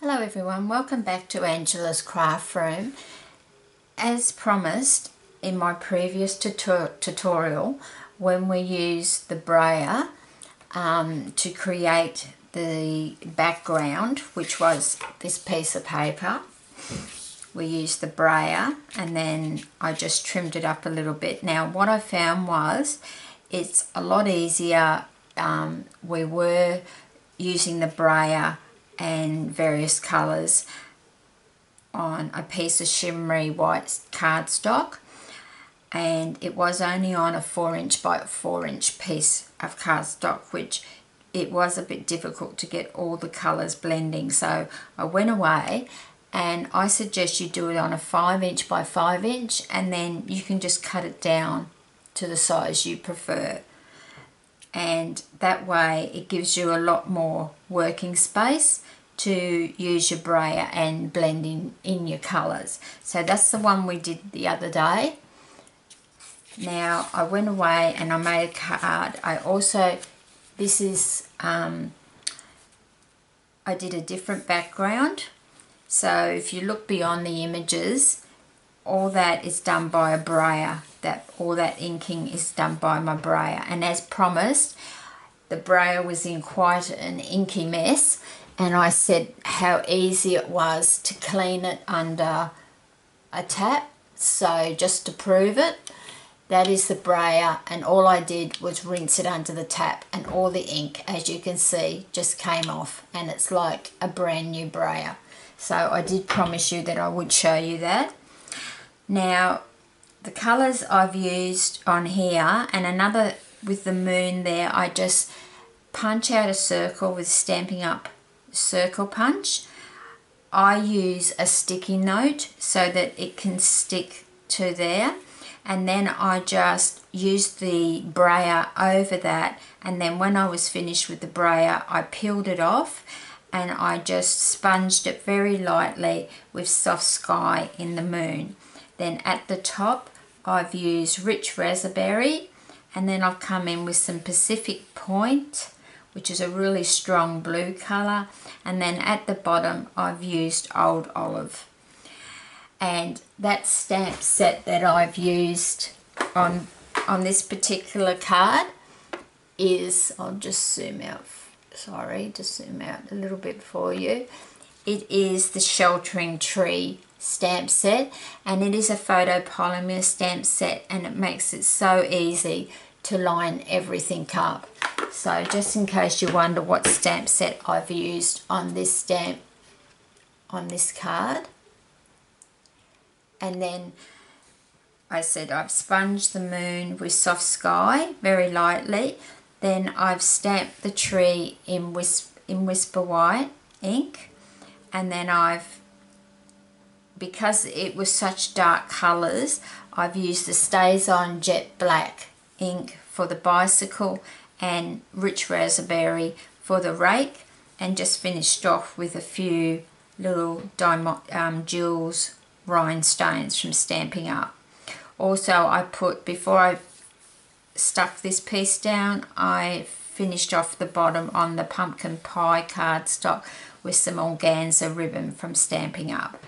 Hello everyone, welcome back to Angela's Craft Room. As promised in my previous tutorial, when we used the brayer to create the background, which was this piece of paper, we used the brayer and then I just trimmed it up a little bit. Now what I found was it's a lot easier. We were using the brayer and various colours on a piece of shimmery white cardstock, and it was only on a 4" by 4" piece of cardstock, which it was a bit difficult to get all the colours blending. So I went away, and I suggest you do it on a 5" by 5", and then you can just cut it down to the size you prefer, and that way it gives you a lot more working space to use your brayer and blend in your colours. So that's the one we did the other day. Now I went away and I made a card. I also, this is, I did a different background. So if you look beyond the images, all that is done by a brayer. All that inking is done by my brayer. And as promised, the brayer was in quite an inky mess, and I said how easy it was to clean it under a tap. So just to prove it, that is the brayer, and all I did was rinse it under the tap, and all the ink, as you can see, just came off, and it's like a brand new brayer. So I did promise you that I would show you that. Now the colours I've used on here, and another with the moon there, I just punch out a circle with Stampin' Up circle punch. I use a sticky note so that it can stick to there, and then I just use the brayer over that, and then when I was finished with the brayer I peeled it off and I just sponged it very lightly with Soft Sky in the Moon. Then at the top I've used Rich Raspberry, and then I've come in with some Pacific Point, which is a really strong blue colour, and then at the bottom I've used Old Olive. And that stamp set that I've used on this particular card is, I'll just zoom out, sorry, just zoom out a little bit for you. It is the Sheltering Tree stamp set, and it is a photopolymer stamp set, and it makes it so easy to line everything up. So just in case you wonder what stamp set I've used on this stamp, on this card. And then I said I've sponged the moon with Soft Sky very lightly. Then I've stamped the tree in Whisper White ink, and then because it was such dark colours, I've used the StazOn Jet Black ink for the bicycle and Rich Raspberry for the rake, and just finished off with a few little jewels rhinestones from Stampin' Up. Also I put, before I stuck this piece down, I finished off the bottom on the pumpkin pie cardstock with some organza ribbon from Stampin' Up.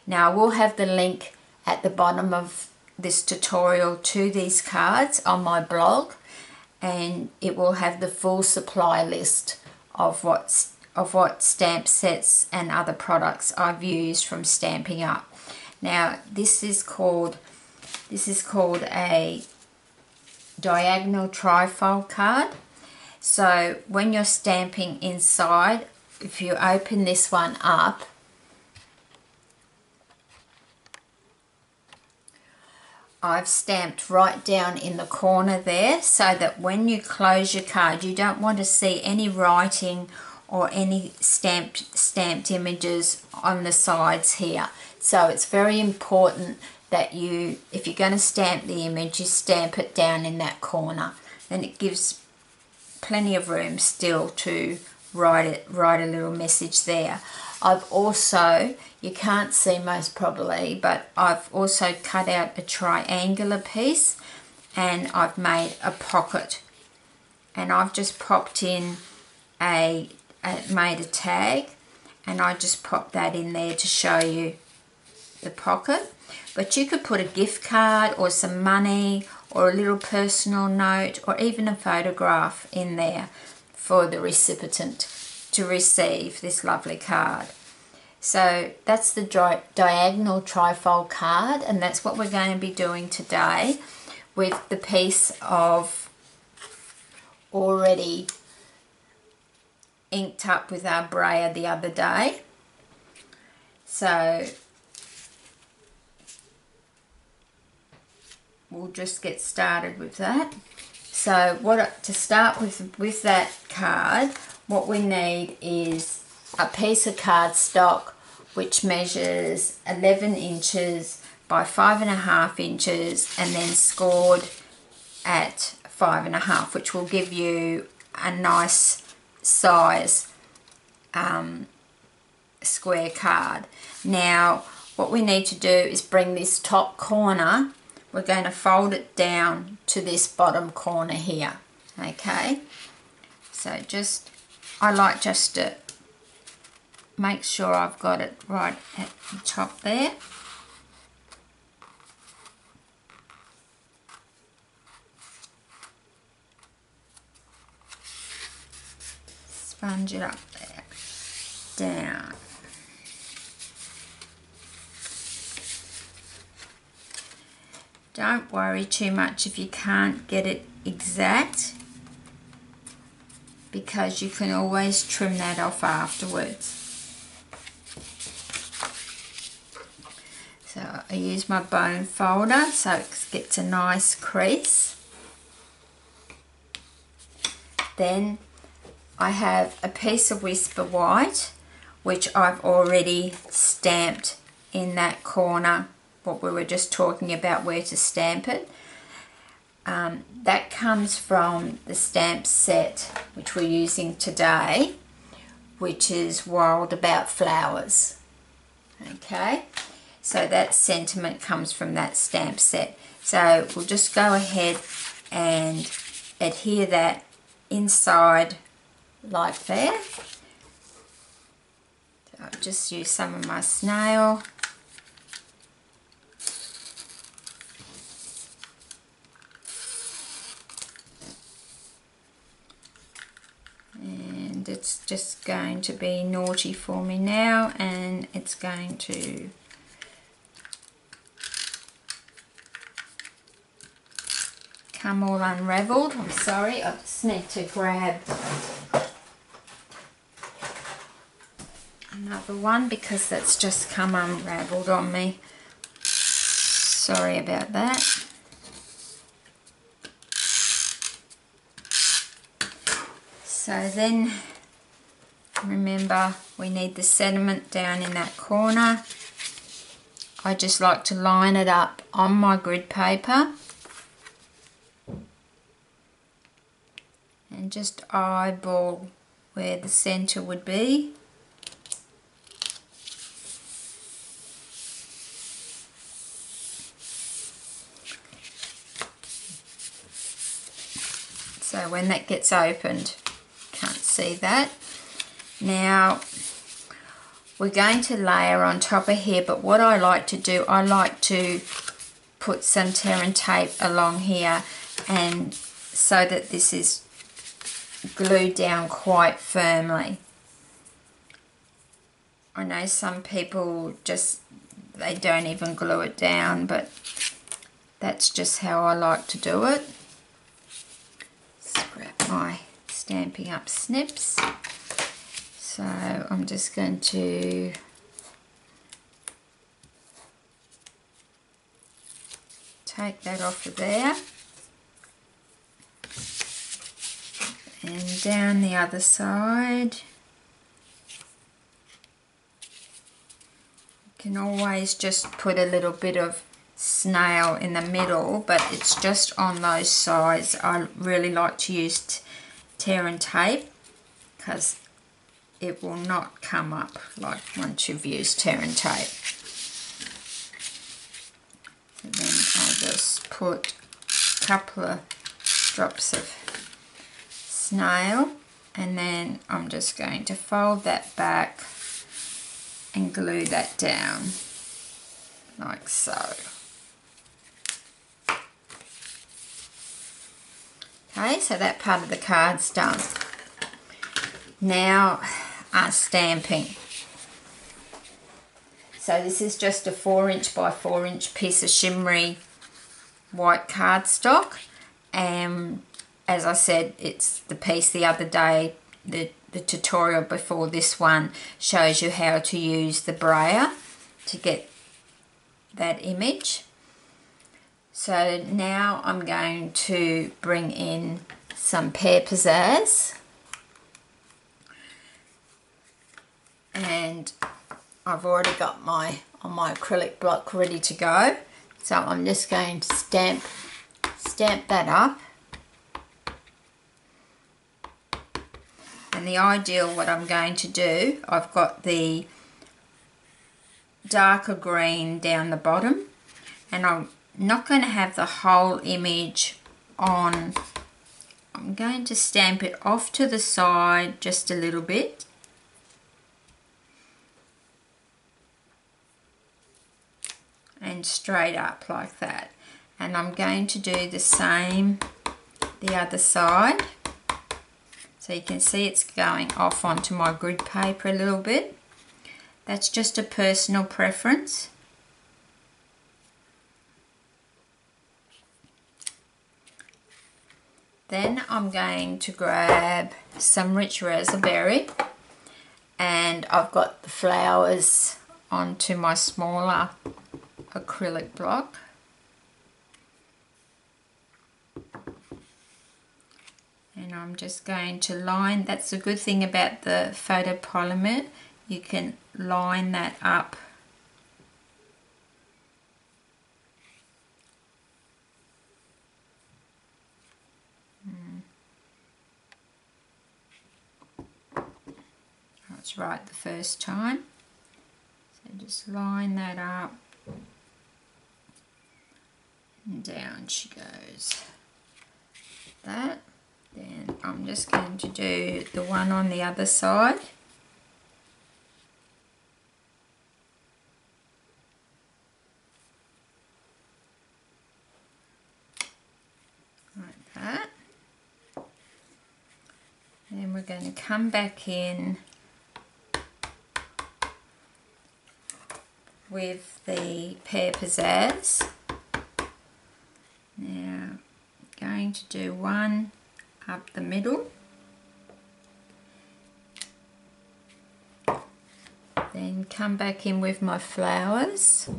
Now I will have the link at the bottom of this tutorial to these cards on my blog, and it will have the full supply list of what stamp sets and other products I've used from Stampin' Up. Now this is called a diagonal trifold card. So when you're stamping inside, if you open this one up, I've stamped right down in the corner there, so that when you close your card you don't want to see any writing or any stamped images on the sides here. So it's very important that you, if you're going to stamp the image, you stamp it down in that corner. Then it gives plenty of room still to write a little message there. I've also, you can't see most probably, but I've also cut out a triangular piece, and I've made a pocket, and I've just popped in made a tag, and I just pop that in there to show you the pocket. But you could put a gift card or some money or a little personal note or even a photograph in there for the recipient to receive this lovely card. So that's the diagonal trifold card, and that's what we're going to be doing today with the piece of already inked up with our brayer the other day. So we'll just get started with that. So to start with that card, what we need is a piece of cardstock which measures 11 inches by 5.5 inches and then scored at 5.5, which will give you a nice size square card. Now what we need to do is bring this top corner, we're going to fold it down to this bottom corner here. Okay, so I like just to make sure I've got it right at the top there. Sponge it up there, down. Don't worry too much if you can't get it exact, because you can always trim that off afterwards. So I use my bone folder so it gets a nice crease. Then I have a piece of Whisper White which I've already stamped in that corner, what we were just talking about, where to stamp it. That comes from the stamp set which we're using today, which is Wild About Flowers. Okay, so that sentiment comes from that stamp set. So we'll just go ahead and adhere that inside like that. So I'll just use some of my snail. And it's just going to be naughty for me now, and it's going to come all unraveled. I'm sorry, I just need to grab another one because that's just come unraveled on me. Sorry about that. So then remember, we need the sentiment down in that corner. I just like to line it up on my grid paper and just eyeball where the center would be. So when that gets opened, can't see that. Now we're going to layer on top of here, but what I like to do, I like to put some tear and tape along here, and so that this is glued down quite firmly. I know some people they don't even glue it down, but that's just how I like to do it. Scrap my Stampin' Up snips. So I'm just going to take that off of there and down the other side. You can always just put a little bit of snail in the middle, but it's just on those sides. I really like to use tear and tape because it will not come up like once you've used tear and tape. And then I'll just put a couple of drops of snail, and then I'm just going to fold that back and glue that down like so. Okay, so that part of the card's done. Now stamping. So this is just a 4" by 4" piece of shimmery white cardstock, and as I said, it's the piece the other day, the tutorial before this one shows you how to use the brayer to get that image. So now I'm going to bring in some pear pizzazz, and I've already got my acrylic block ready to go. So I'm just going to stamp that up. And the ideal, what I'm going to do, I've got the darker green down the bottom, and I'm not going to have the whole image on. I'm going to stamp it off to the side just a little bit. And straight up like that. And I'm going to do the same the other side. So you can see it's going off onto my grid paper a little bit. That's just a personal preference. Then I'm going to grab some rich raspberry, and I've got the flowers onto my smaller acrylic block. And I'm just going to line. That's the good thing about the photopolymer, you can line that up That's right the first time. So just line that up and down she goes. That. Then I'm just going to do the one on the other side. Like that. Then we're going to come back in with the pear pizzazz. Now, going to do one up the middle, then come back in with my flowers,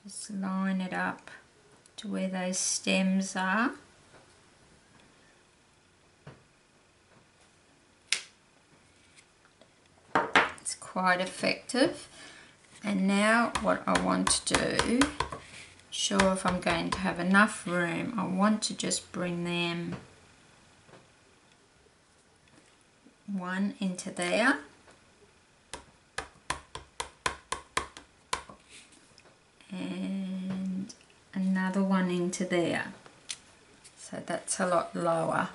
just line it up to where those stems are. It's quite effective. And now what I want to do, sure if I'm going to have enough room, I want to just bring them one into there, and another one into there, so that's a lot lower.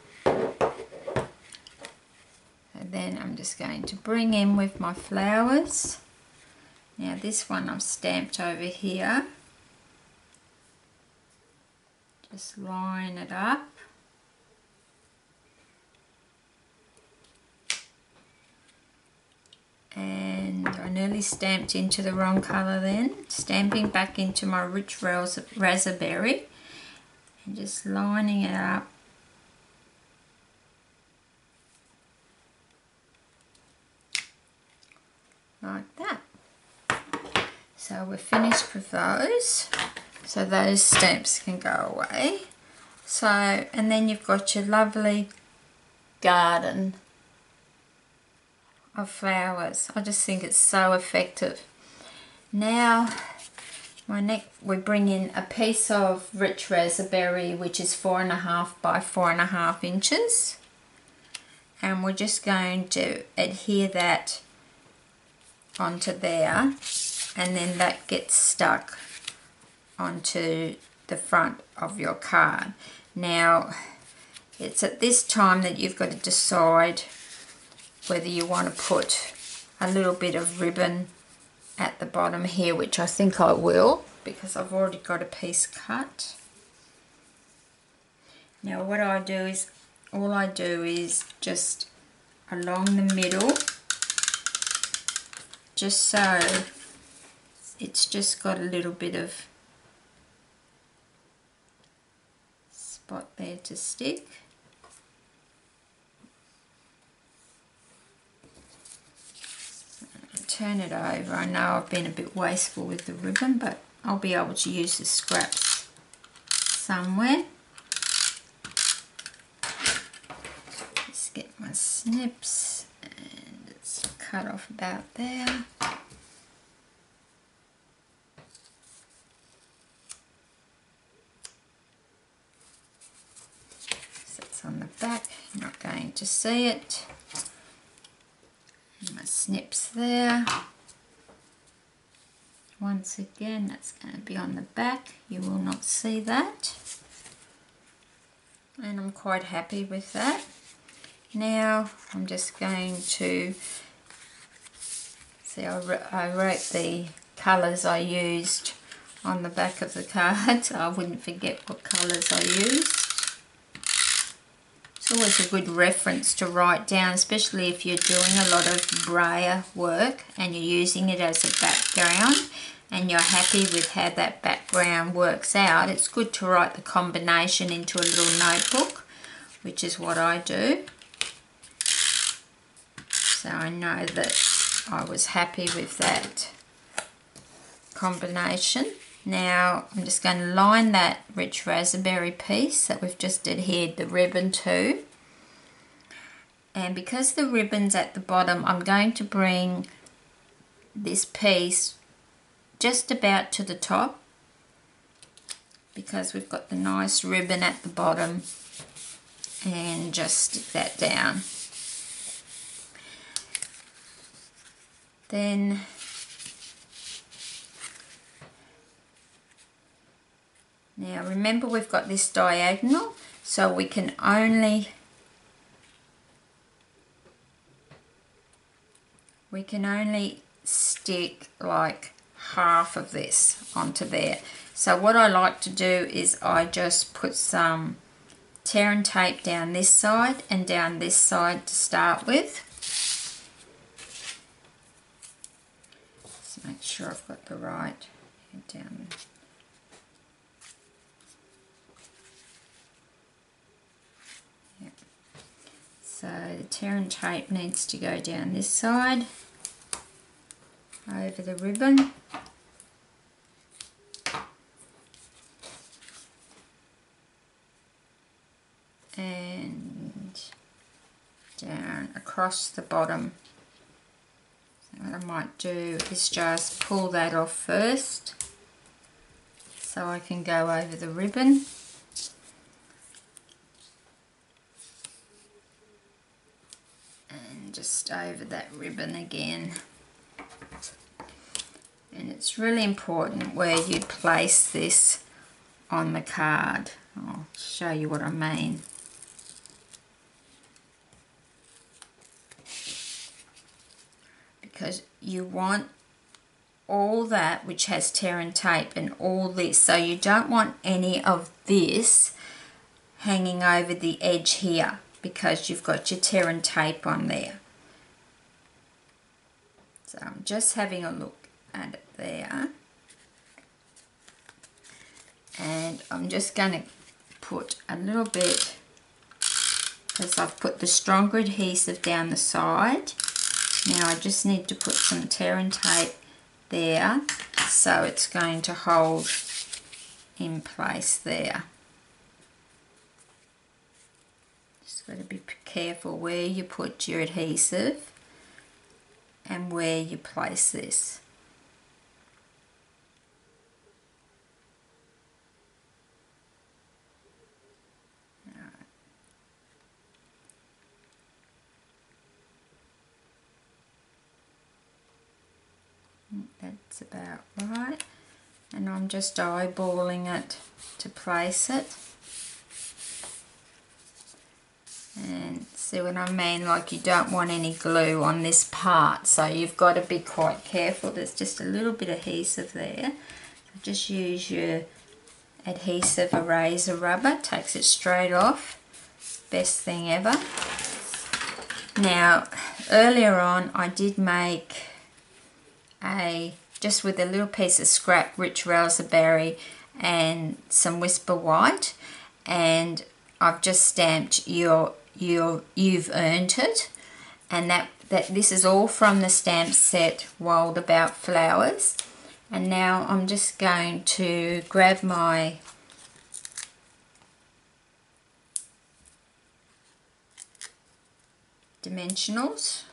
And then I'm just going to bring in with my flowers. Now this one I've stamped over here. Just line it up. And I nearly stamped into the wrong colour then. Stamping back into my rich raspberry and just lining it up. Like that. So we're finished with those. So those stamps can go away. So, and then you've got your lovely garden of flowers. I just think it's so effective. Now, we bring in a piece of rich raspberry, which is 4.5 by 4.5 inches. And we're just going to adhere that onto there, and then that gets stuck onto the front of your card. Now it's at this time that you've got to decide whether you want to put a little bit of ribbon at the bottom here, which I think I will because I've already got a piece cut. Now what I do is, all I do is just along the middle, just so it's just got a little bit of spot there to stick. Turn it over. I know I've been a bit wasteful with the ribbon, but I'll be able to use the scraps somewhere. Just get my snips and it's cut off about there. So it's on the back, you're not going to see it. My snips there. Once again, that's going to be on the back. You will not see that. And I'm quite happy with that. Now I'm just going to see, I wrote the colours I used on the back of the card so I wouldn't forget what colours I used. It's always a good reference to write down, especially if you're doing a lot of braille work and you're using it as a background and you're happy with how that background works out. It's good to write the combination into a little notebook, which is what I do. So I know that I was happy with that combination. Now I'm just going to line that rich raspberry piece that we've just adhered the ribbon to. And because the ribbon's at the bottom, I'm going to bring this piece just about to the top because we've got the nice ribbon at the bottom, and just stick that down. Then now remember we've got this diagonal, so we can only stick like half of this onto there. So what I like to do is I just put some tear and tape down this side and down this side to start with. Just make sure I've got the right down. Yep. So the tear and tape needs to go down this side over the ribbon. And down across the bottom. So what I might do is just pull that off first so I can go over the ribbon. And just over that ribbon again. And it's really important where you place this on the card. I'll show you what I mean. Because you want all that which has tear and tape and all this, so you don't want any of this hanging over the edge here because you've got your tear and tape on there. So I'm just having a look at it there, and I'm just going to put a little bit, because I've put the stronger adhesive down the side. Now I just need to put some tear and tape there so it's going to hold in place there. Just got to be careful where you put your adhesive and where you place this. That's about right, and I'm just eyeballing it to place it. And see what I mean? Like, you don't want any glue on this part, so you've got to be quite careful. There's just a little bit of adhesive there. So just use your adhesive eraser rubber, takes it straight off. Best thing ever. Now, earlier on I did make just with a little piece of scrap rich raspberry and some Whisper White, and I've just stamped You've Earned It, and that this is all from the stamp set Wild About Flowers. And now I'm just going to grab my dimensionals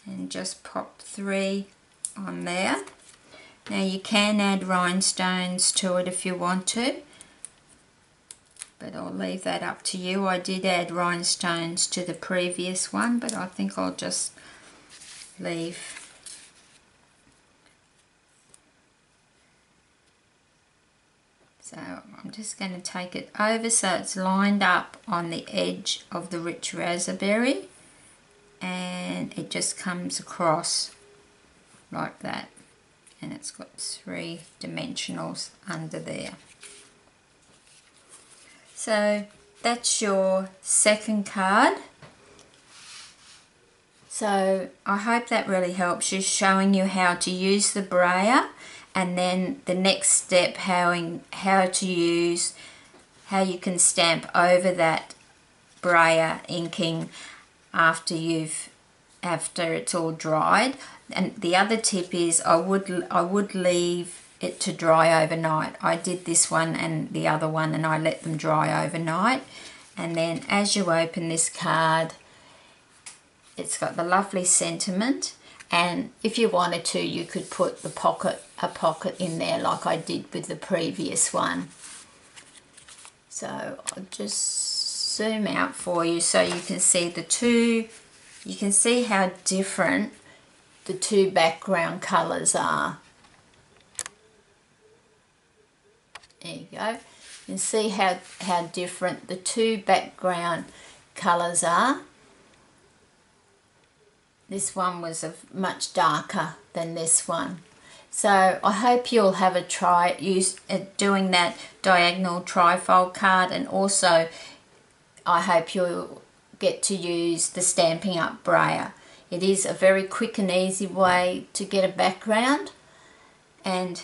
and just pop 3 on there. Now you can add rhinestones to it if you want to, but I'll leave that up to you. I did add rhinestones to the previous one, but I think I'll just leave. So I'm just going to take it over so it's lined up on the edge of the rich raspberry, and it just comes across like that, and it's got 3 dimensionals under there. So that's your second card. So I hope that really helps you, showing you how to use the brayer, and then the next step, how you can stamp over that brayer inking after it's all dried. And the other tip is I would leave it to dry overnight. I did this one and the other one, and I let them dry overnight. And then as you open this card, it's got the lovely sentiment, and if you wanted to, you could put a pocket in there like I did with the previous one. So I'll just zoom out for you so you can see you can see how different the 2 background colours are. There you go. You can see how different the 2 background colours are. This one was much darker than this one. So I hope you'll have a try at doing that diagonal trifold card, and also I hope you'll get to use the Stampin' Up brayer. It is a very quick and easy way to get a background, and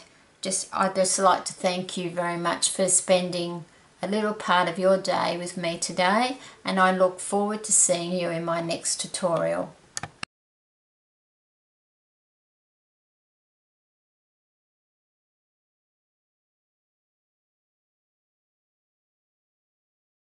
I'd just like to thank you very much for spending a little part of your day with me today, and I look forward to seeing you in my next tutorial.